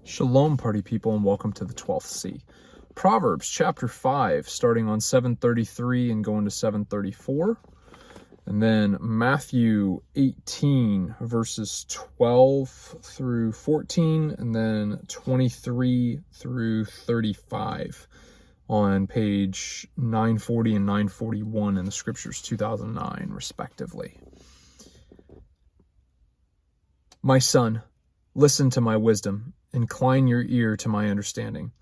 Shalom, party people, and welcome to the 12th C. Proverbs Chapter 5, starting on 733 and going to 734. And then Matthew 18, verses 12 through 14, and then 23 through 35 on page 940 and 941 in the Scriptures 2009, respectively. My son, listen to my wisdom. Incline your ear to my understanding,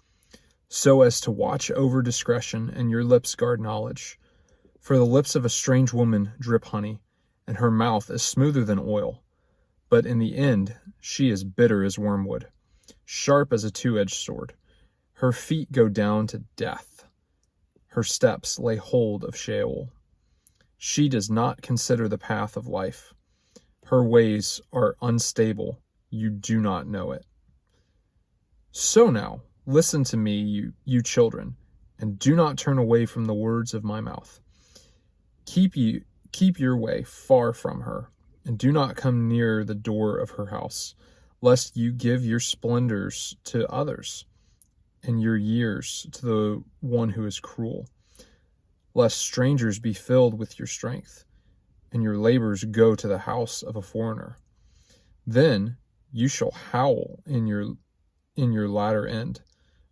so as to watch over discretion, and your lips guard knowledge. For the lips of a strange woman drip honey, and her mouth is smoother than oil. But in the end she is bitter as wormwood, sharp as a two-edged sword. Her feet go down to death. Her steps lay hold of Sheol. She does not consider the path of life. Her ways are unstable. You do not know it. So now, listen to me, you children, and do not turn away from the words of my mouth. Keep your way far from her, and do not come near the door of her house, lest you give your splendors to others, and your years to the one who is cruel, lest strangers be filled with your strength, and your labors go to the house of a foreigner. Then you shall howl in your latter end,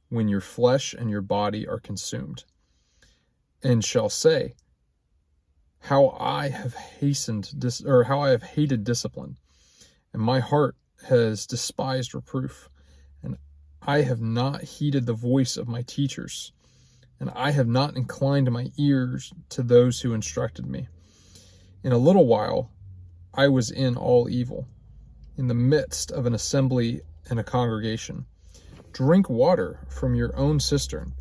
when your flesh and your body are consumed, and shall say, how I have hated discipline, and my heart has despised reproof, and I have not heeded the voice of my teachers, and I have not inclined my ears to those who instructed me. In a little while I was in all evil, in the midst of an assembly and a congregation. Drink water from your own cistern,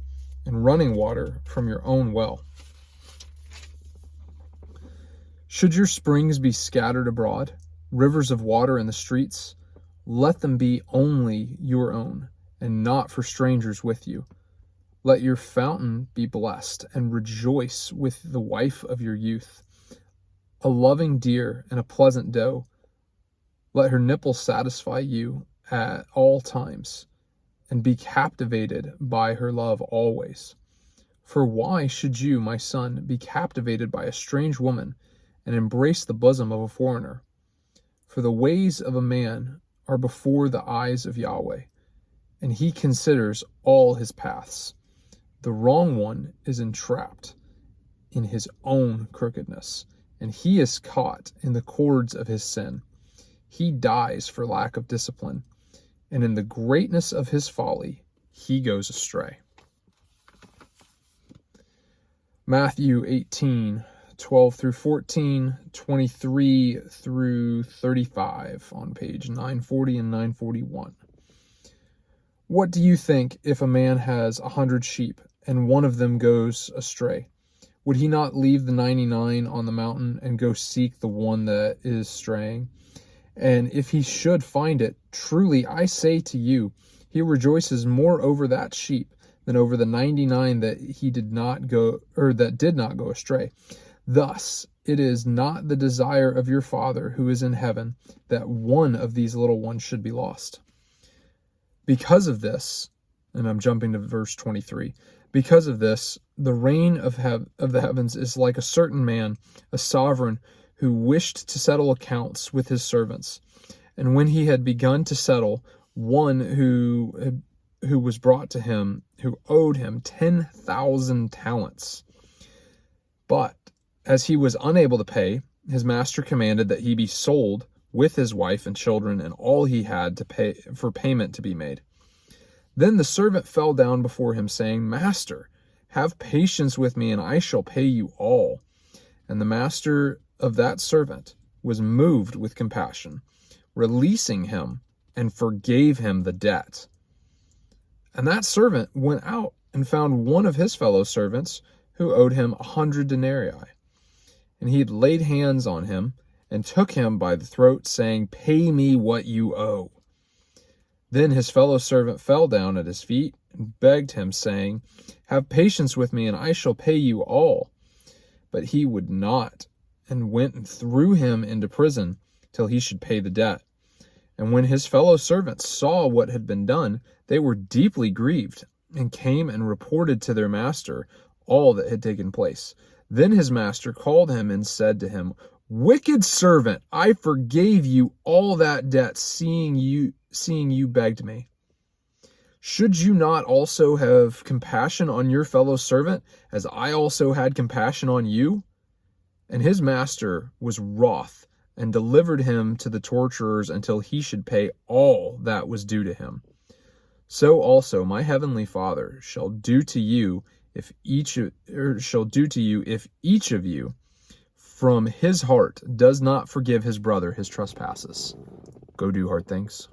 and running water from your own well. Should your springs be scattered abroad, rivers of water in the streets, let them be only your own, and not for strangers with you. Let your fountain be blessed, and rejoice with the wife of your youth, a loving deer and a pleasant doe. Let her nipples satisfy you at all times, and be captivated by her love always. For why should you, my son, be captivated by a strange woman, and embrace the bosom of a foreigner? For the ways of a man are before the eyes of Yahweh, and he considers all his paths. The wrong one is entrapped in his own crookedness, and he is caught in the cords of his sin. He dies for lack of discipline, and in the greatness of his folly, he goes astray. Matthew 18, 12 through 14, 23 through 35 on page 940 and 941. What do you think if a man has 100 sheep, and one of them goes astray? Would he not leave the 99 on the mountain and go seek the one that is straying? And if he should find it, truly I say to you, he rejoices more over that sheep than over the 99 that did not go astray. Thus it is not the desire of your Father who is in heaven that one of these little ones should be lost. Because of this, and I'm jumping to verse 23, because of this, the reign of the heavens is like a certain man, a sovereign, who wished to settle accounts with his servants. And when he had begun to settle, one who was brought to him, who owed him 10,000 talents. But as he was unable to pay, his master commanded that he be sold with his wife and children and all he had to pay for payment to be made. Then the servant fell down before him, saying, Master, have patience with me, and I shall pay you all. And the master of that servant was moved with compassion, releasing him, and forgave him the debt. And that servant went out and found one of his fellow servants who owed him 100 denarii. And he had laid hands on him and took him by the throat, saying, Pay me what you owe. Then his fellow servant fell down at his feet and begged him, saying, Have patience with me, and I shall pay you all. But he would not, and went and threw him into prison till he should pay the debt. And when his fellow servants saw what had been done, they were deeply grieved, and came and reported to their master all that had taken place. Then his master called him and said to him, "Wicked servant, I forgave you all that debt, seeing you begged me. Should you not also have compassion on your fellow servant, as I also had compassion on you?" And his master was wroth, and delivered him to the torturers until he should pay all that was due to him. So also my heavenly Father shall do to you if each of you from his heart does not forgive his brother his trespasses. Go do hard things.